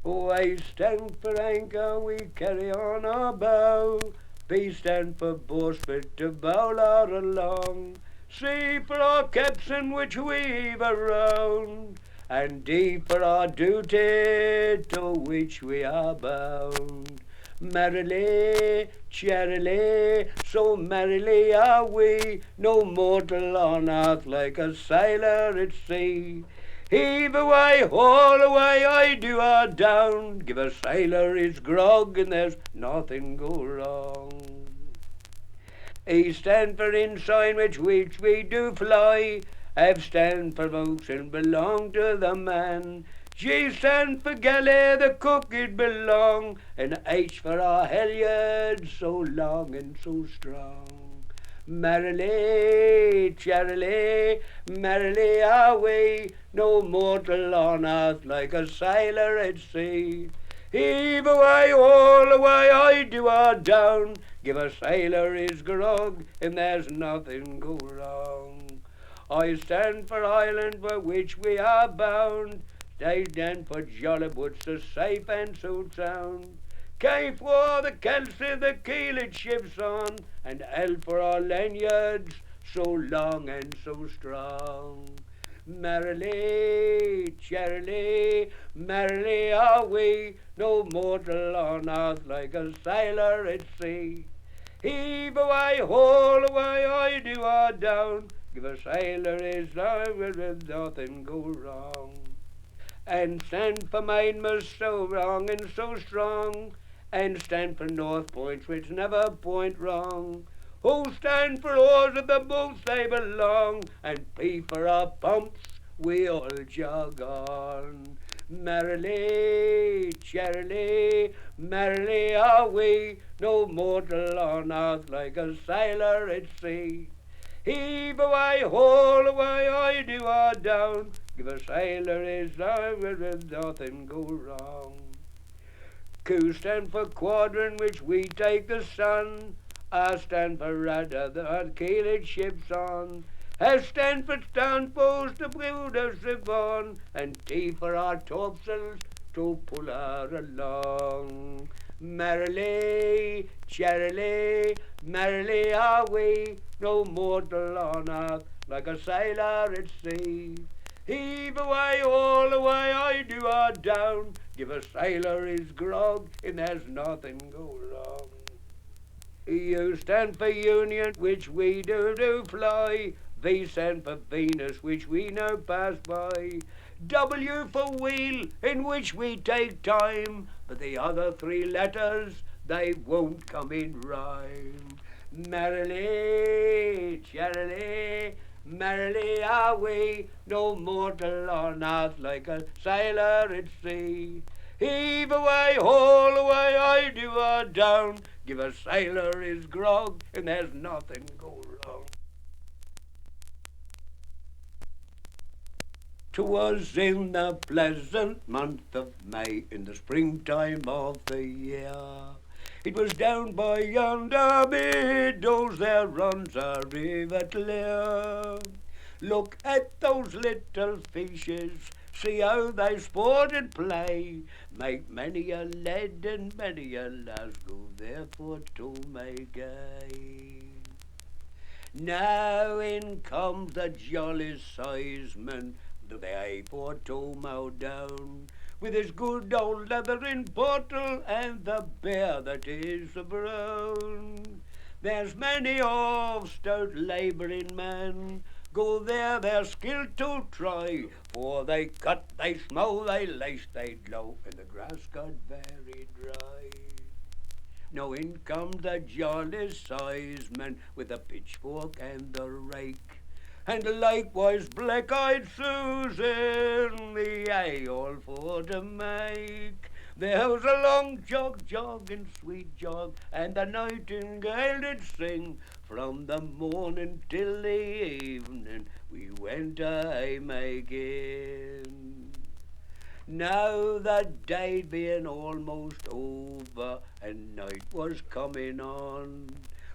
Oh, A stand for anchor, we carry on our bow. B stand for bowsprit to bowl out along. C for our capstan which weave around. And D for our duty to which we are bound. Merrily, cheerily, so merrily are we, no mortal on earth like a sailor at sea. Heave away, haul away, I do our down, give a sailor his grog and there's nothing go wrong. E stand for ensign which we do fly, F stand for boatswain belong to the man, G stand for galley the cook it belong, and H for our halyards so long and so strong. Merrily, cheerily, merrily are we, no mortal on earth like a sailor at sea. Heave away, all away, I do our down, give a sailor his grog, and there's nothing go wrong. I stand for island for which we are bound, they stand for jolly boats so safe and so sound. K for the Kelsey the keel it ships on, and L for our lanyards so long and so strong. Merrily, cheerily, merrily are we, no mortal on earth like a sailor at sea. Heave away, haul away, I do our down, give a sailor his life with nothing go wrong. And stand for mainmast so wrong and so strong, and stand for north points which never point wrong. Who stand for oars of the boats they belong, and P for our pumps we all jog on. Merrily, cheerily, merrily are we, no mortal on earth like a sailor at sea. Heave away, haul away, I do our down, give a sailor his life with nothing go wrong. Q stand for quadrant which we take the sun, R stand for rudder the keel it ships on, S stand for sternpost to build us on, and T for our topsails to pull her along. Merrily, cheerily, merrily are we, no mortal on earth like a sailor at sea. Heave away, all away, I do our down, give a sailor his grog, and there's nothing go wrong. U stand for union, which we do fly, V stand for Venus, which we know pass by, W for wheel, in which we take time, but the other three letters, they won't come in rhyme. Merrily, cheerily, merrily are we, no mortal on earth like a sailor at sea. Heave away, haul away, I do our down, give a sailor his grog, and there's nothing go wrong. 'Twas in the pleasant month of May, in the springtime of the year. It was down by yonder meadows there runs a river clear. Look at those little fishes, see how they sport and play, make many a lad and many a lass go therefore to make gay. Now in comes the jolly sizeman, the A for mow down, with his good old leathern bottle and the bear that is a brown. There's many of stout labouring men go there their skill to try, for they cut, they smow, they lace, they blow, and the grass got very dry. Now in comes the jolly sizeman with the pitchfork and the rake, and likewise black-eyed Susan, the ale for to make. There was a long jog, jog and sweet jog, and the nightingale did sing. From the morning till the evening we went a-making. Now the day being almost over and night was coming on,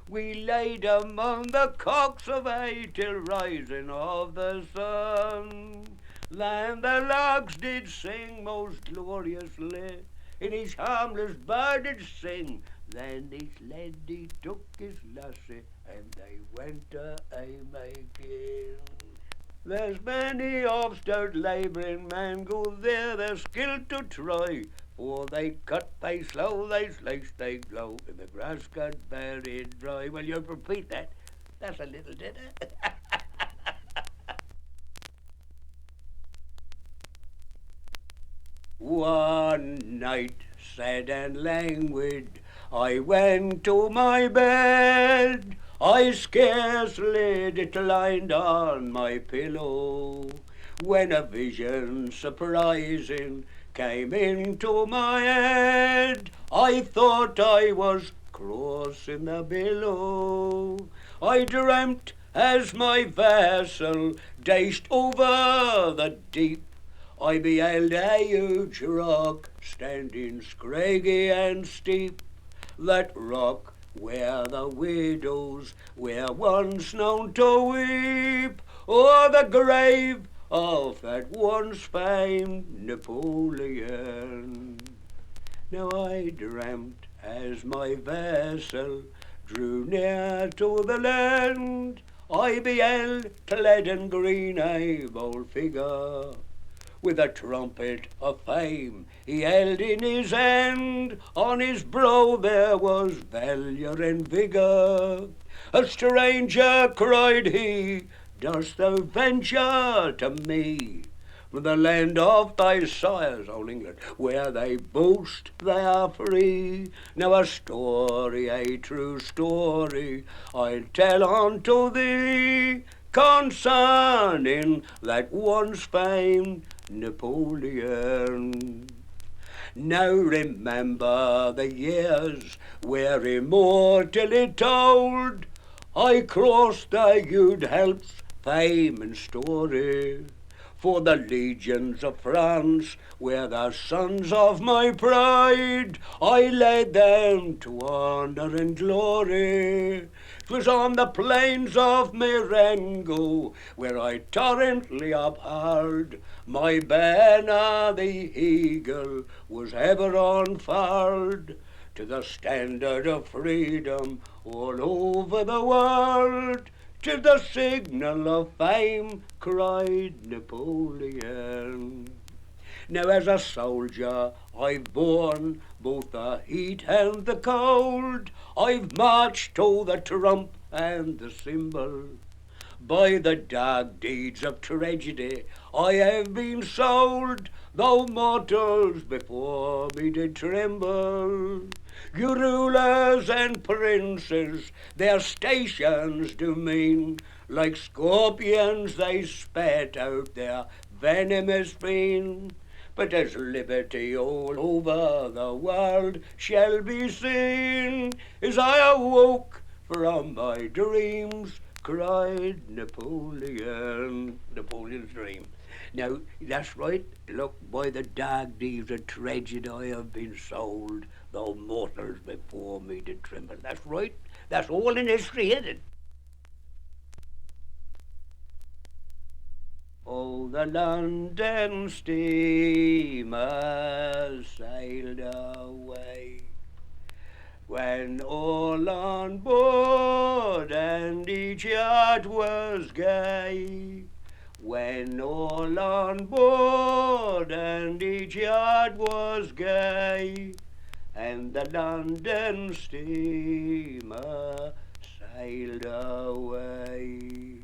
we laid among the cocks of hay till rising of the sun. Then the larks did sing most gloriously, and his harmless bird did sing. Then his lady took his lassie, and they went a making. There's many of stout labouring men go there their skill to try, for they cut, they slow, they slice, they glow, and the grass got buried dry. Well, you repeat that. That's a little ditty. One night, sad and languid, I went to my bed. I scarcely declined on my pillow, when a vision surprising came into my head. I thought I was crossing the billow. I dreamt as my vessel dashed over the deep, I beheld a huge rock standing scraggy and steep, that rock where the widows were once known to weep o'er the grave of that once famed Napoleon. Now I dreamt as my vessel drew near to the land, I beheld clad in green a bold figure, with a trumpet of fame he held in his hand. On his brow there was valour and vigour. A stranger, cried he, dost thou venture to me from the land of thy sires, old England, where they boast they are free? Now a story, a true story, I'll tell unto thee, concerning that once famed Napoleon. Now remember the years were immortally told, I crossed the huge helps, fame and story, for the legions of France were the sons of my pride. I led them to honour and glory. 'Twas on the plains of Marengo where I torrently upheld my banner, the eagle was ever unfurled, to the standard of freedom all over the world. To the signal of fame, cried Napoleon. Now as a soldier I've borne both the heat and the cold, I've marched to the trump and the cymbal. By the dark deeds of tragedy I have been sold, though mortals before me did tremble. You rulers and princes their stations do mean, like scorpions they spat out their venomous vein. But as liberty all over the world shall be seen, as I awoke from my dreams, cried Napoleon. Napoleon's dream. Now, that's right. Look, by the dark deeds of tragedy I have been sold, though mortals before me did tremble. That's right. That's all in history, isn't it? Oh, the London steamer sailed away, when all on board and each yard was gay. When all on board and each yard was gay, and the London steamer sailed away.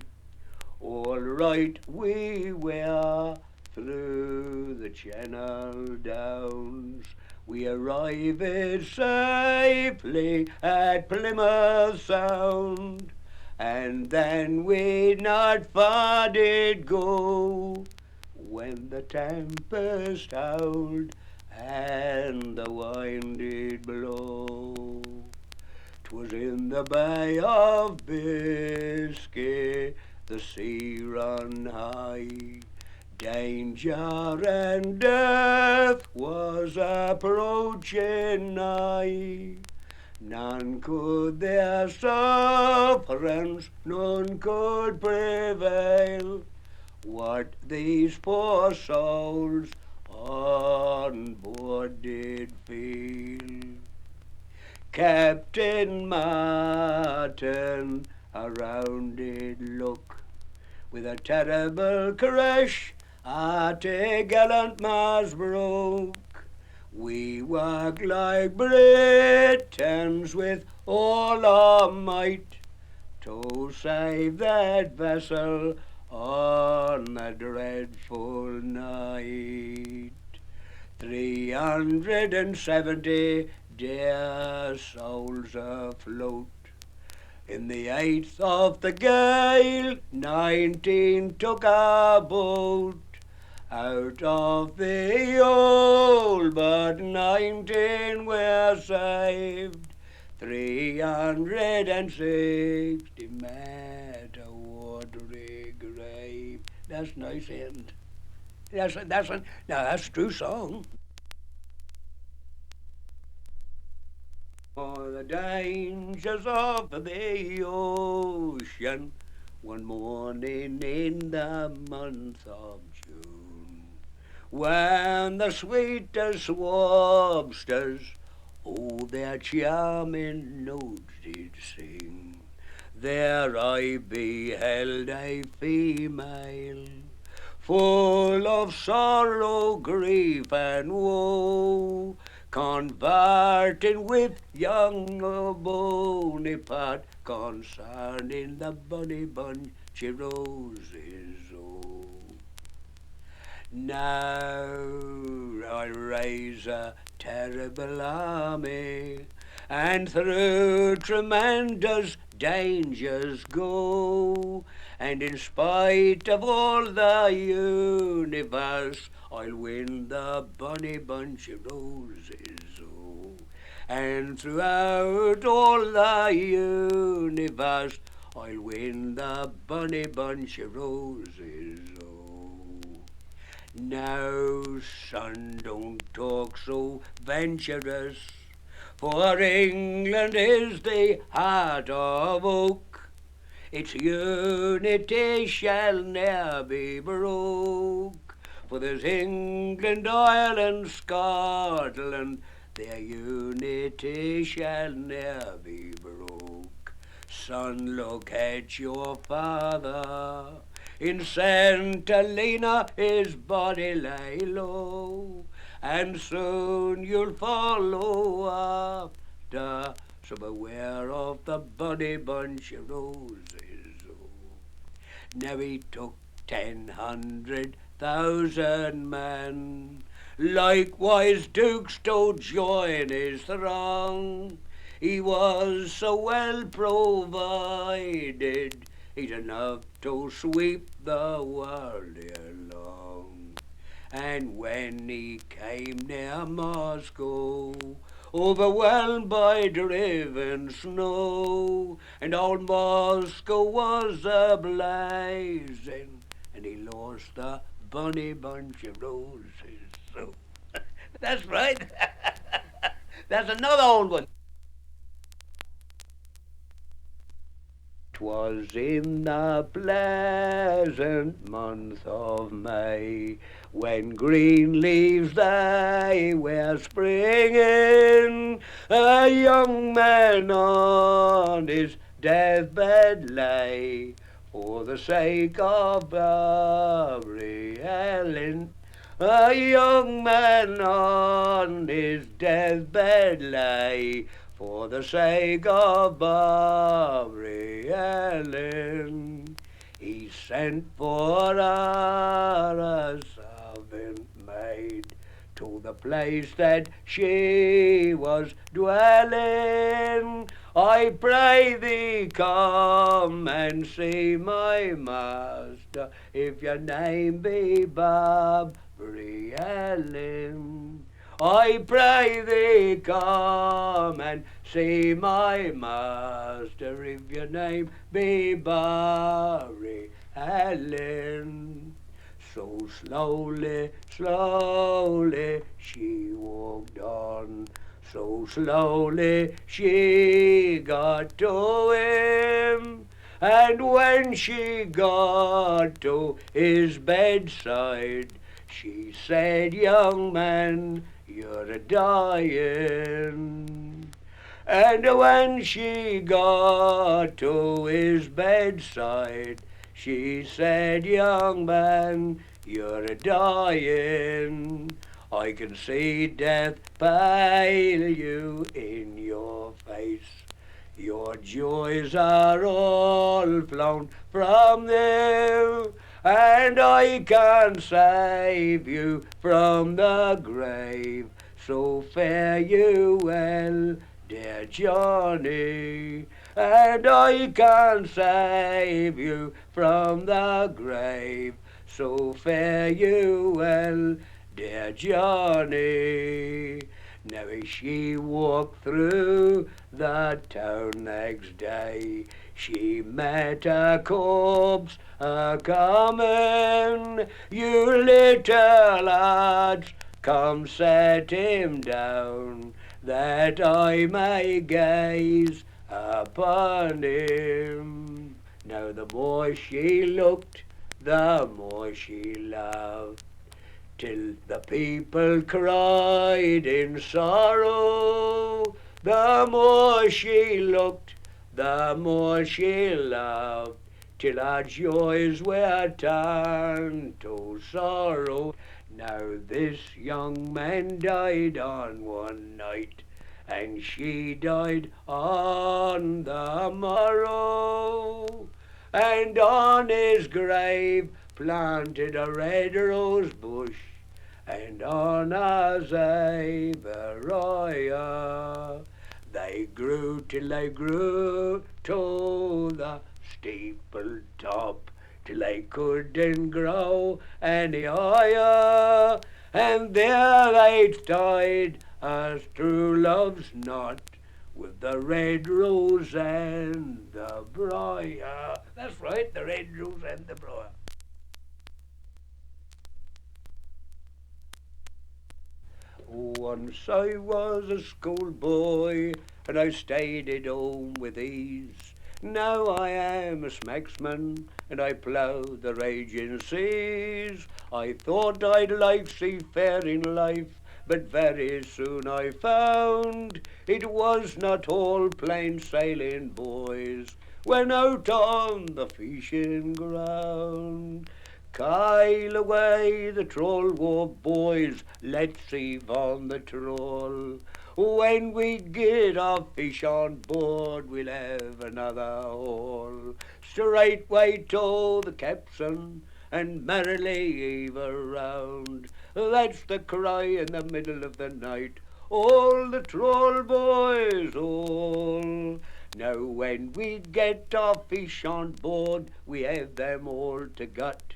All right we were through the Channel Downs, we arrived safely at Plymouth Sound, and then we'd not far did go, when the tempest howled and the wind did blow. 'Twas in the Bay of Biscay, the sea run high, danger and death was approaching nigh. None could their sufferance, none could prevail, what these poor souls on board did feel. Captain Martin around did look with a terrible crash at a gallant mast broke. We worked like Britons with all our might to save that vessel on a dreadful night. 370 dear souls afloat. In the 8th of the gale, 19 took our boat. Out of the old, but 19 were saved. 360 met a watery grave. That's a nice end. Now that's a true song. For the dangers of the ocean, one morning in the month of June, when the sweetest lobsters all their charming notes did sing, there I beheld a female, full of sorrow, grief, and woe, converting with young Bonaparte concerning the bonny bunch of roses. Oh, now I raise a terrible army, and through tremendous dangers go, and in spite of all the universe, I'll win the bonny bunch of roses. Oh, and throughout all the universe, I'll win the bonny bunch of roses. Oh, now, son, don't talk so venturous, for England is the heart of oak. Its unity shall ne'er be broke, for there's England, Ireland, Scotland, their unity shall ne'er be broke. Son, look at your father. In St. Helena his body lay low, and soon you'll follow after, so beware of the bonny bunch of roses. Oh, now he took 100,000 men, likewise dukes to join his throng. He was so well provided, he'd enough to sweep the world along. And when he came near Moscow, overwhelmed by driven snow, and all Moscow was a-blazing, and he lost the bonny bunch of roses. So that's right. That's another old one. 'Twas in the pleasant month of May, when green leaves they were springing, a young man on his deathbed lay, for the sake of Barbary Helen. A young man on his deathbed lay, for the sake of Barbary Helen. He sent for a servant maid to the place that she was dwelling. I pray thee come and see my master, if your name be Barbary Helen. I pray thee come and see my master, if your name be Barbary Helen. So slowly, slowly she walked on, so slowly she got to him, And when she got to his bedside, she said, "Young man, you're a dying." And when she got to his bedside, she said, "Young man, you're a dying. I can see death pale you in your face. Your joys are all flown from there, and I can save you from the grave. So fare you well, dear Johnny, and I can save you from the grave. So fare you well, dear Johnny." Now as she walked through the town next day, she met a corpse a-comin'. "You little lads, come set him down, that I may gaze upon him." Now the more she looked, the more she loved, till the people cried in sorrow. The more she looked, the more she loved, till our joys were turned to sorrow. Now this young man died on one night, and she died on the morrow, and on his grave planted a red rose bush, and on a zabaroya. They grew till they grew to the steeple top, till they couldn't grow any higher, and there they died as true love's not, with the red rose and the briar. That's right, the red rose and the briar. Once I was a schoolboy, and I stayed at home with ease. Now I am a smacksman, and I plough the raging seas. I thought I'd like seafaring life, but very soon I found it was not all plain sailing, boys, when out on the fishing ground. Kyle away the troll war, boys, let's heave on the troll. When we get our fish on board, we'll have another haul. Straightway to the capstan, and merrily heave around. That's the cry in the middle of the night, all the troll boys, all. Now when we get our fish on board, we have them all to gut.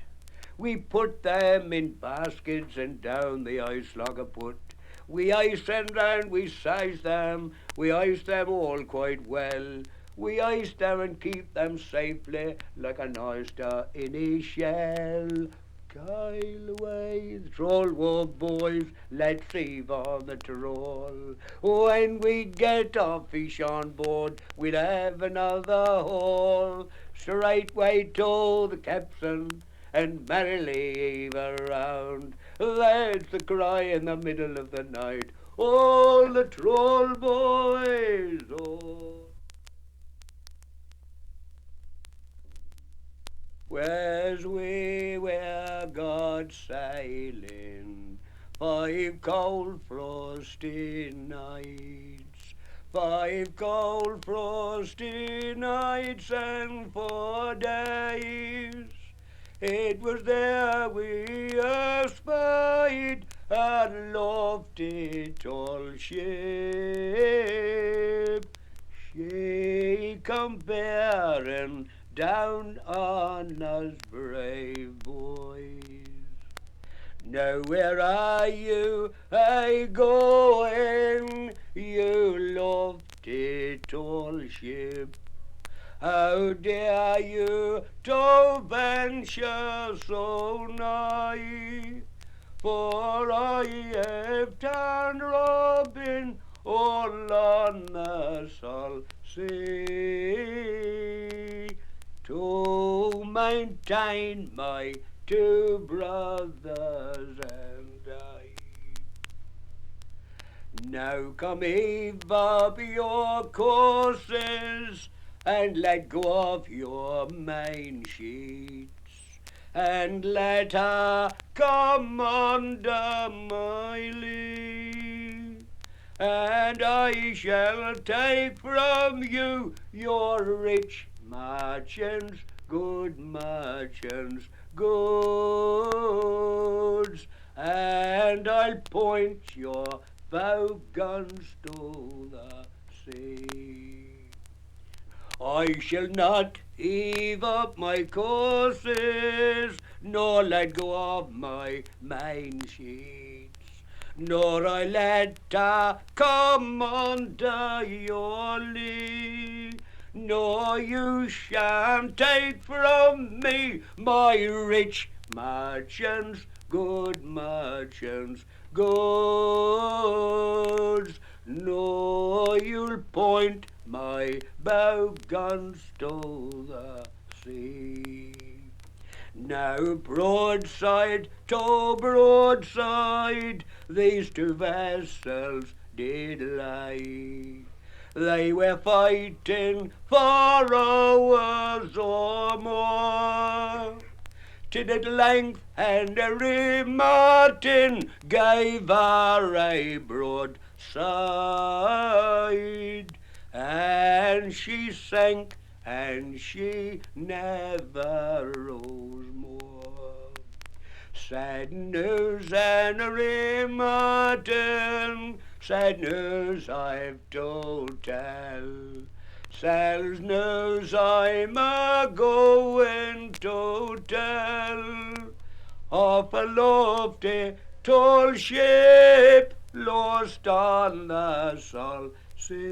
We put them in baskets and down the ice log a put. We ice them round, we size them, we ice them all quite well. We ice them and keep them safely like an oyster in his shell. Kyle away the troll war, boys, let's heave on the troll. When we get our fish on board, we'll have another haul. Straightway to the capstan, and merrily heave around. That's the cry in the middle of the night, all the troll boys, all. Whereas we were God sailing, 5 cold frosty nights, 5 cold frosty nights and 4 days. It was there we espied a lofty tall ship, she come bearing down on us brave boys. Now where are you going, you lofty tall ship? How dare you to venture so nigh? For I have turned Robin all on the salt sea, to maintain my two brothers and I. Now come heave up your courses and let go of your main sheets and let her come under my lee. And I shall take from you your rich merchants, good merchants, goods, and I'll point your bow guns to the sea. I shall not heave up my courses, nor let go of my main sheets, nor I let her come under your lee, nor you shan't take from me my rich merchants, good merchants, goods, nor you'll point my bow guns to the sea. Now broadside to broadside these two vessels did lie. They were fighting for hours or more, till at length Henry Martin gave her a broadside, and she sank and she never rose more. Sad news, Henry Martin, sad news I've to tell. Sad news I'm a-going to tell of a lofty tall ship lost on the salt sea,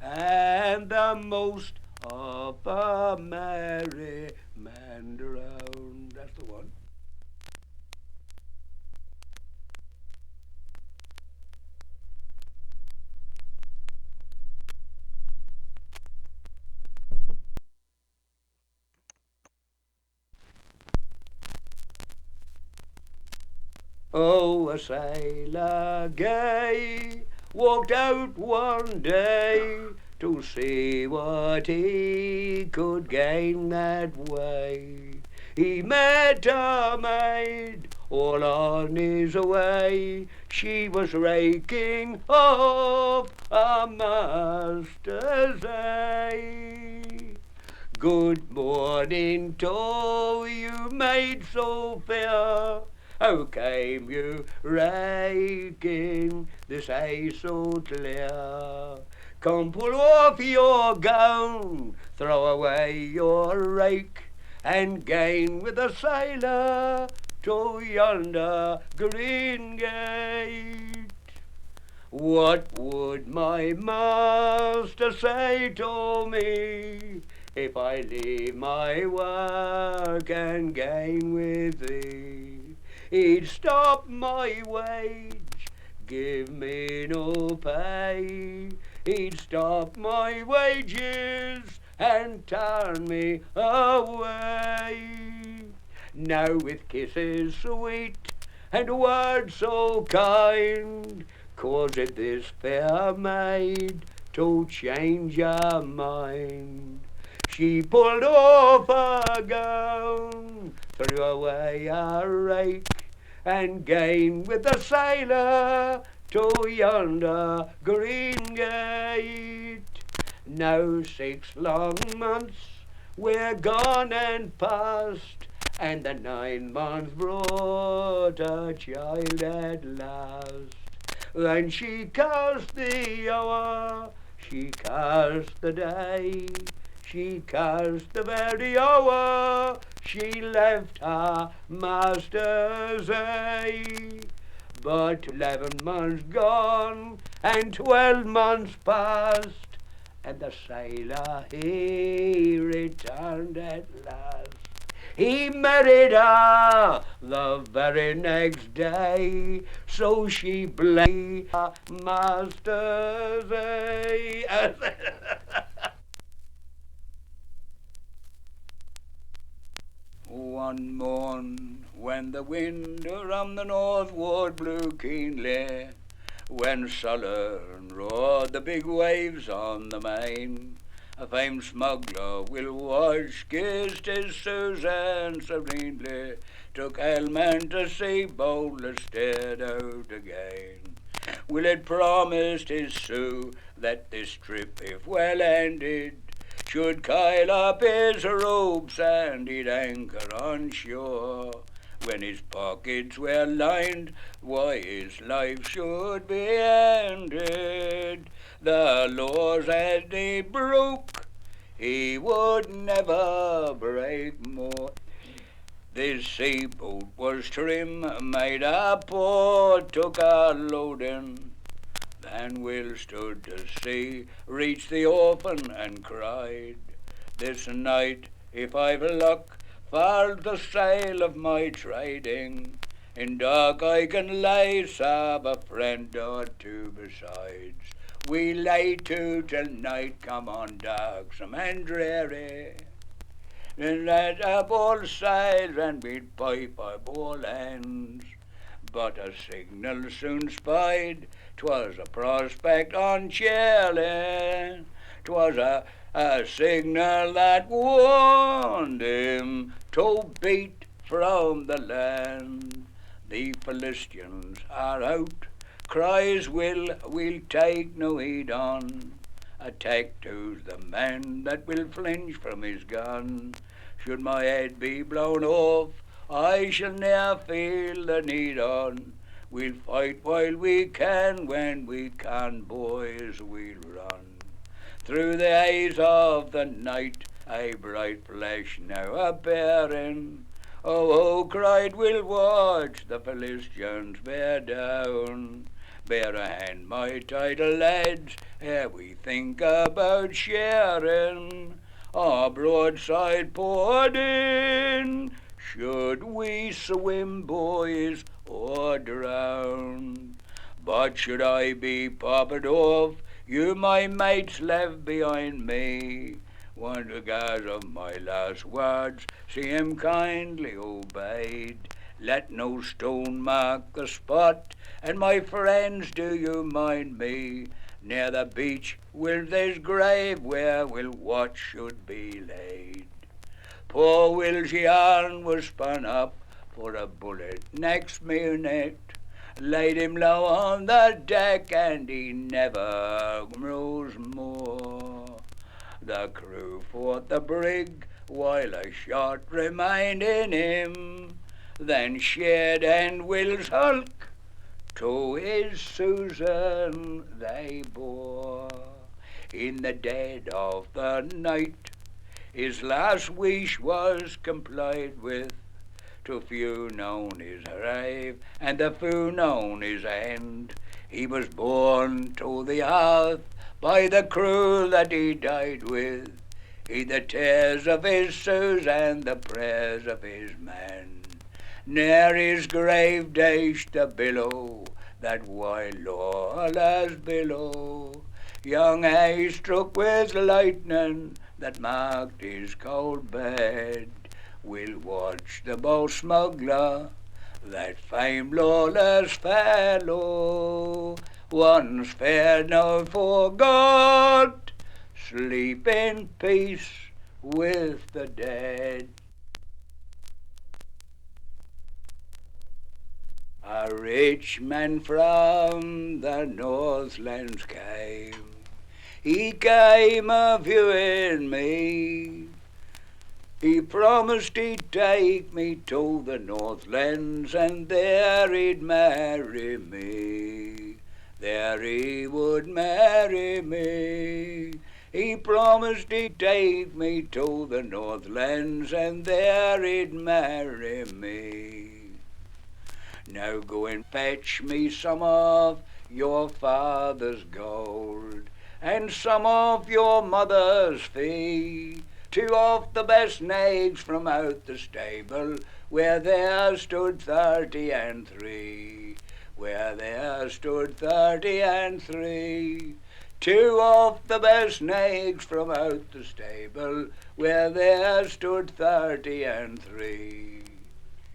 and the most of a merry man drowned. That's the one. Oh, a sailor gay walked out one day to see what he could gain that way. He met a maid all on his way. She was raking off a master's hay. Good morning to you, maid so fair. How came you raking this hay so clear? Come pull off your gown, throw away your rake, and gain with a sailor to yonder green gate. What would my master say to me if I leave my work and gain with thee? He'd stop my wage, give me no pay. He'd stop my wages and turn me away. Now with kisses sweet and words so kind, cause it this fair maid to change her mind. She pulled off her gown, threw away her rake, and gained with the sailor to yonder green gate. Now 6 long months we're gone and past, and the 9 months brought a child at last. Then she cursed the hour, she cursed the day, she cursed the very hour she left her master's hay. But 11 months gone and 12 months passed, and the sailor he returned at last. He married her the very next day, so she blamed her master's hay. one morn, when the wind around the northward blew keenly, when sullen roared the big waves on the main, a famed smuggler will watch, kissed his Susan serenely, took helm to sea, boldly steered out again. Will had promised his Sue that this trip, if well ended, should coil up his ropes and he'd anchor on shore. When his pockets were lined, why his life should be ended. The laws as he broke, he would never break more. This seaboat was trim, made a port, took a loading. Then Will stood to sea, reached the orphan and cried, this night, if I've luck, furled the sail of my trading. In dark I can lay, sab, a friend or two besides. We lay to till night come on darksome and dreary. Then let up all sides and we'd pipe up all ends. But a signal soon spied, 'twas a prospect uncheerly. 'Twas a signal that warned him to beat from the land. The Philistines are out, cries we'll take no heed on. Attack to's the man that will flinch from his gun. Should my head be blown off, I shall ne'er feel the need on. We'll fight while we can, when we can, boys, we'll run. Through the haze of the night, a bright flash now appearing. Oh, cried, we'll watch the Philistines bear down. Bear a hand, my title lads, ere we think about sharing. Our broadside poured in, should we swim, boys, or drown? But should I be popped off, you my mates left behind me, one regard of my last words, see him kindly obeyed. Let no stone mark the spot, and my friends, do you mind me? Near the beach will this grave where Will Watch should be laid. Poor Will's yarn was spun up for a bullet next minute, laid him low on the deck, and he never rose more. The crew fought the brig while a shot remained in him, then shared and Will's hulk to his Susan they bore. In the dead of the night his last wish was complied with, to few known his grave, and the few known his end. He was borne to the earth by the crew that he died with, he the tears of his Susan and the prayers of his men. Near his grave dashed the billow, that wild lawless billow. Young Hay struck with lightning that marked his cold bed. We'll watch the bow smuggler, that famed lawless fellow, once fair now forgot, sleep in peace with the dead. A rich man from the Northlands came, he came a-viewing me. He promised he'd take me to the Northlands, and there he'd marry me. There he would marry me. He promised he'd take me to the Northlands, and there he'd marry me. Now go and fetch me some of your father's gold, and some of your mother's fee, two of the best nags from out the stable, where there stood 30 and 3, where there stood 30 and 3. Two of the best nags from out the stable, where there stood 33.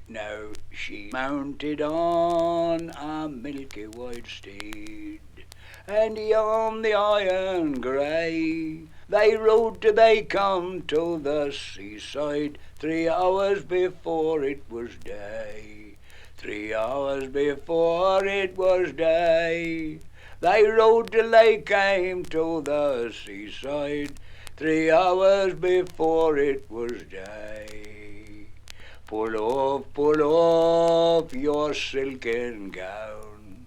Now she mounted on a milky white steed, and he on the iron grey. They rode till they come to the seaside, 3 hours before it was day. 3 hours before it was day. They rode till they came to the seaside, 3 hours before it was day. Pull off your silken gown,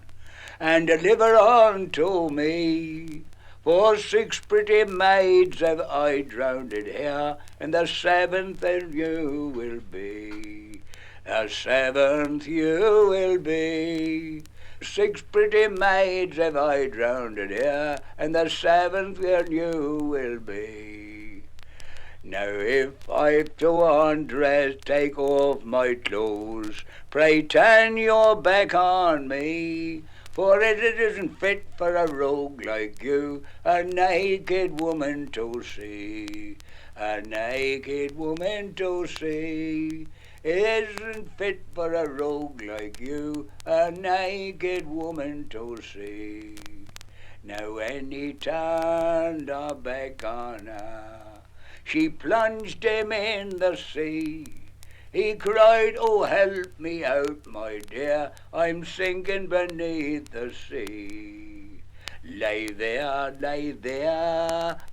and deliver unto me, for 6 pretty maids have I drowned here, and the 7th and you will be. The 7th you will be. 6 pretty maids have I drowned here, and the 7th and you will be. Now if I've to undress, take off my clothes, pray turn your back on me, for it isn't fit for a rogue like you, a naked woman to see. A naked woman to see. It isn't fit for a rogue like you, a naked woman to see. Now when he turned her back on her, she plunged him in the sea. He cried, "Oh, help me out, my dear, I'm sinking beneath the sea." Lay there,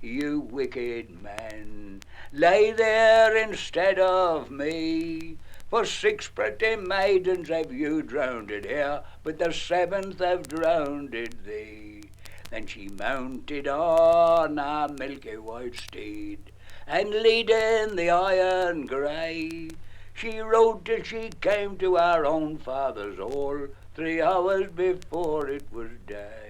you wicked man, lay there instead of me, for 6 pretty maidens have you drowned here, but the 7th have drowned thee. Then she mounted on a milky white steed, and leading the iron grey, she rode till she came to her own father's hall, 3 hours before it was day.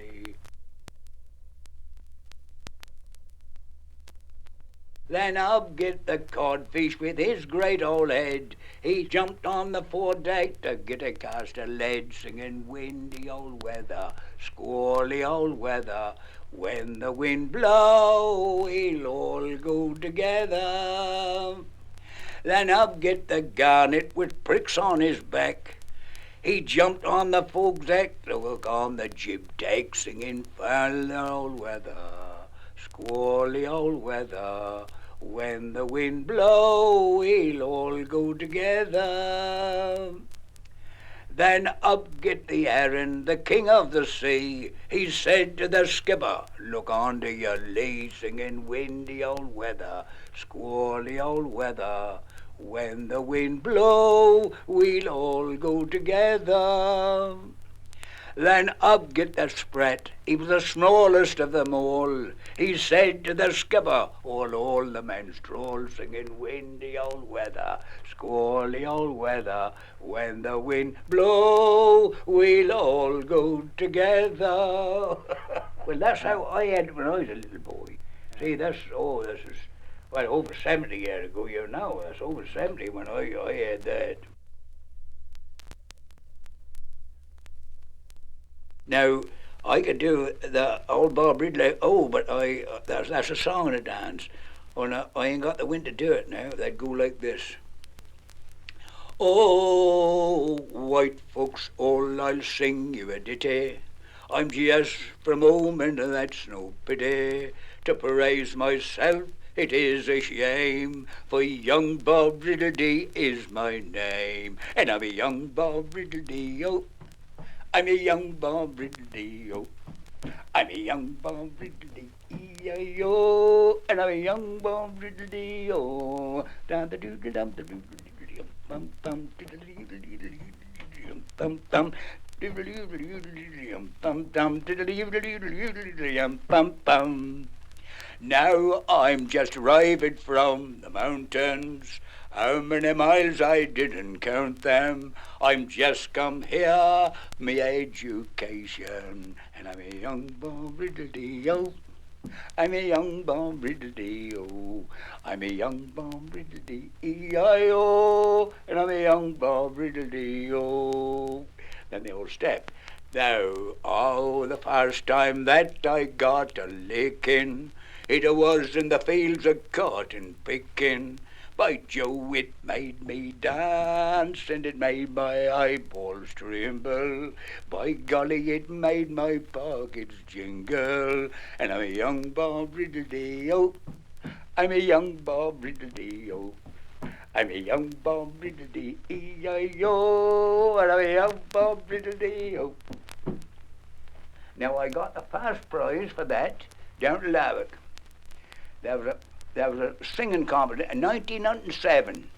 Then up get the codfish with his great old head. He jumped on the foredeck to get a cast of lead, singing windy old weather, squally old weather. When the wind blow, we'll all go together. Then up get the garnet with pricks on his back. He jumped on the foredeck to look on the jib deck, singing foul old weather, squally old weather. When the wind blow, we'll all go together. Then up get the heron, the king of the sea. He said to the skipper, "Look on to your lee," singing windy old weather, squally old weather. When the wind blow, we'll all go together. Then up get the sprat, he was the smallest of them all. He said to the skipper, all the men stroll, singing windy old weather, squally old weather. When the wind blow, we'll all go together. Well, that's how I had it when I was a little boy. See, this is, well, over 70 years ago, you know. That's over 70 when I had that. Now, I could do the old Bob Ridley, but that's a song and a dance. And I ain't got the wind to do it now. They'd go like this. Oh, white folks, all I'll sing you a ditty. I'm just from home and that's no pity. To praise myself, it is a shame, for young Bob Riddledee is my name. And I'm a young Bob Riddledee, oh. I'm a young Bob Riddledee, oh. I'm a young Bob Riddledee, E-I-O. And I'm a young Bob Riddledee, oh. Down the doodle dum the doodle bum bum diddle bum bum bum bum. Now I'm just arrived from the mountains. How many miles I didn't count them. I'm just come here, me education, and I'm a young Bob Riddledee-o. I'm a young Bob Riddledee-o. I'm a young Bob Riddledee-E-I-O, and I'm a young Bob Riddledee-o. Then the old step. Now, oh, the first time that I got a licking, it was in the fields of cotton picking. By Joe, it made me dance, and it made my eyeballs tremble. By golly, it made my pockets jingle. And I'm a young Bob Riddle-dee-oh, I'm a young Bob Riddle-dee-oh. I'm a young Bob Riddle-dee-E-I-O, and I'm a young Bob Riddle-dee-oh. Now, I got the first prize for that down to Laverick. There was a singing competition in 1907.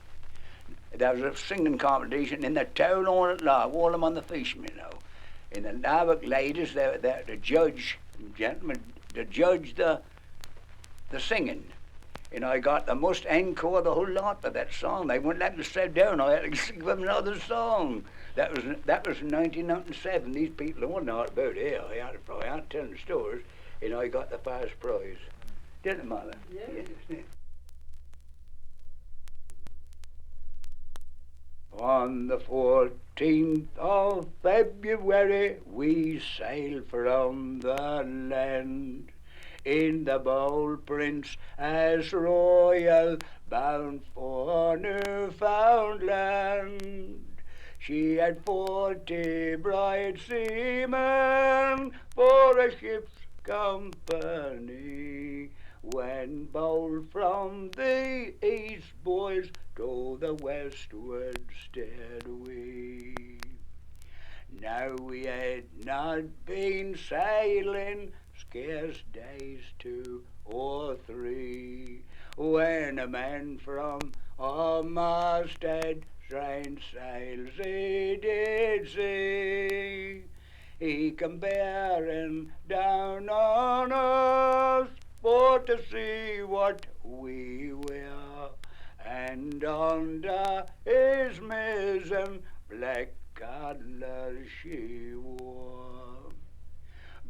There was a singing competition in the town hall at Larner, all them on the fishermen, you know. In the Laverick ladies, the judge, gentlemen, to judge the singing. And I got the most encore the whole lot for that song. They wouldn't let me sit down. I had to sing them another song. That was in 1907. These people don't know about it. I had telling stories, and I got the first prize. Didn't it, Mother? Yeah. Yes. On the 14th of February, we sailed from the land in the Bold Princess Royal, bound for Newfoundland. She had 40 bright seamen for a ship's company. When bold from the east, boys, to the westward steered we. Now we had not been sailing scarce days 2 or 3, when a man from our masthead strained sails he did see. He come bearing down on us for to see what we were, and under his mizzen black cutlass she wore.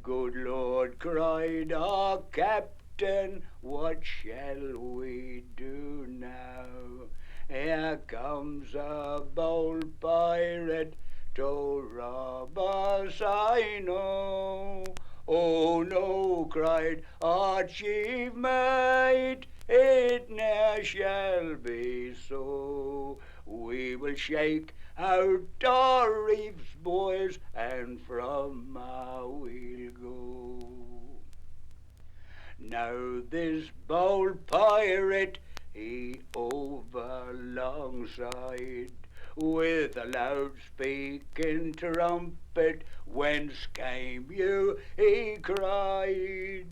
Good Lord, cried our captain, what shall we do now? Here comes a bold pirate to rob us, I know. Oh no, cried our chief mate, it ne'er shall be so. We will shake out our reefs, boys, and from we'll go. Now this bold pirate, he over alongside, with a loud speaking trumpet, whence came you, he cried.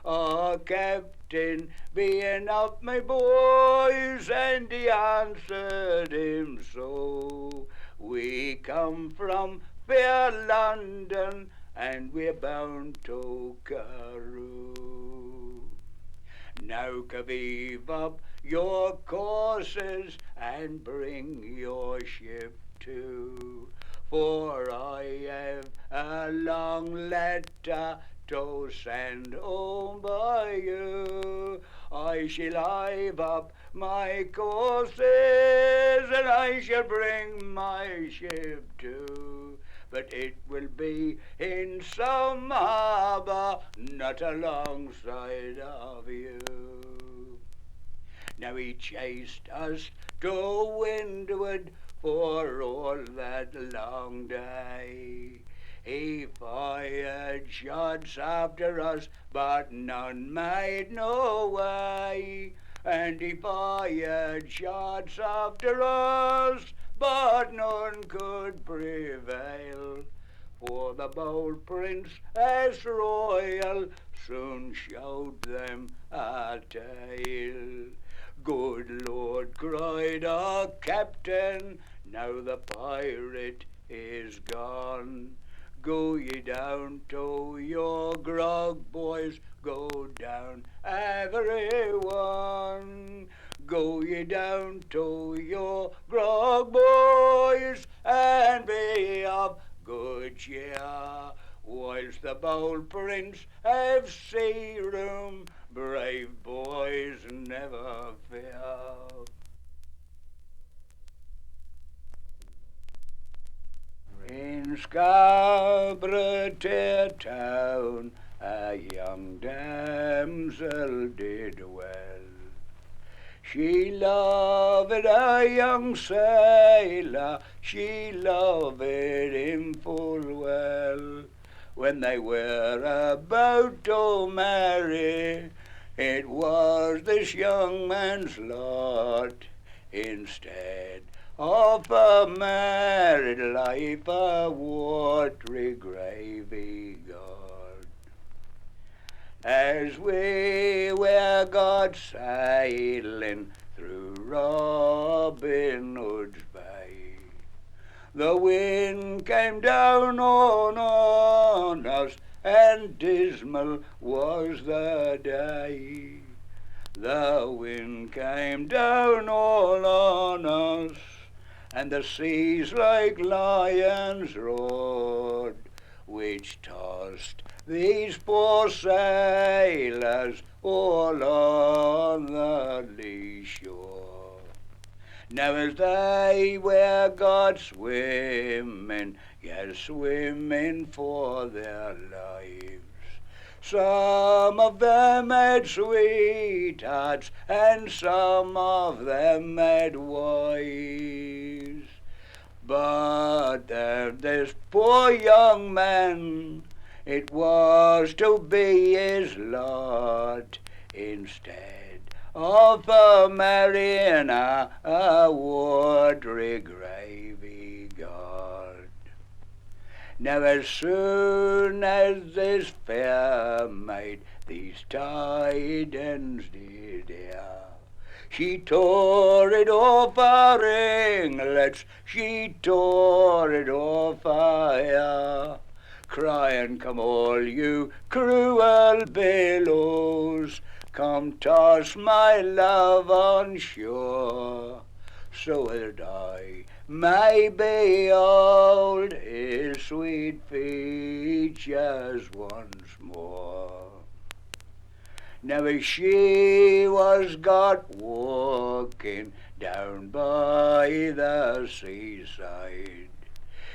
Our captain being up, my boys, and he answered him so. We come from fair London, and we're bound to Carew. Now cleave up your courses and bring your ship to, for I have a long letter to send home by you. I shall hive up my courses and I shall bring my ship to, but it will be in some harbour not alongside of you. Now he chased us to windward for all that long day. He fired shots after us, but none made no way. And he fired shots after us, but none could prevail. For the bold Princess Royal soon showed them a tail. Good Lord, cried our captain, now the pirate is gone. Go ye down to your grog, boys, go down every one. Go ye down to your grog, boys, and be of good cheer, whilst the bold prince have sea room, brave boys never fear. In Scarborough town a young damsel did well. She loved a young sailor, she loved him full well. When they were about to marry, it was this young man's lot. Instead of a married life, a watery grave he got. As we were got sailing through Robin Hood's Bay, the wind came down on us, and dismal was the day. The wind came down all on us, and the seas like lions roared, which tossed these poor sailors all on the lee shore. Now as they were got swimming, yes, swimming for their lives, some of them had sweethearts, and some of them had wives. But this poor young man, it was to be his lot, instead of marrying a watery grave he got. Now as soon as this fair maid these tidings did hear, she tore it off her ringlets, she tore it off her hair, crying, "Come all you cruel billows, come toss my love on shore, so that I may behold his sweet features once more." Now as she was got walking down by the seaside,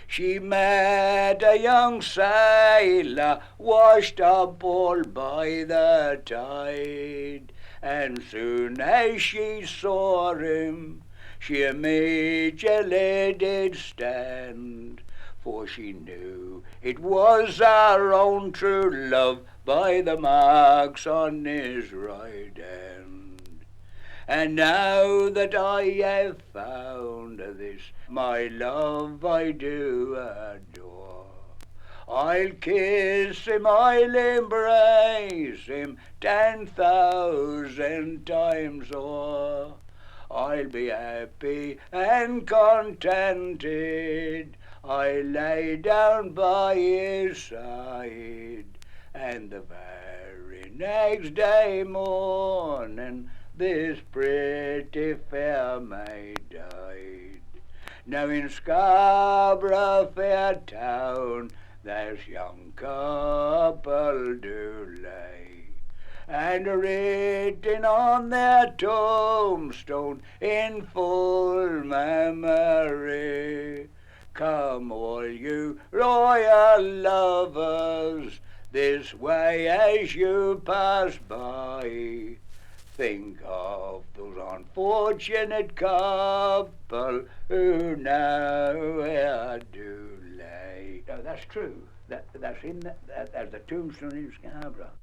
she met a young sailor washed up all by the tide, and soon as she saw him, she immediately did stand, for she knew it was her own true love by the marks on his right hand. And now that I have found this, my love I do adore, I'll kiss him, I'll embrace him 10,000 times o'er. I'll be happy and contented, I lay down by his side, and the very next day morning this pretty fair maid died. Now in Scarborough fair town this young couple do lay, and written on their tombstone in full memory, "Come all you royal lovers, this way as you pass by, think of those unfortunate couple who now here do lay." Oh, that's true. That's in that's the tombstone in Scarborough.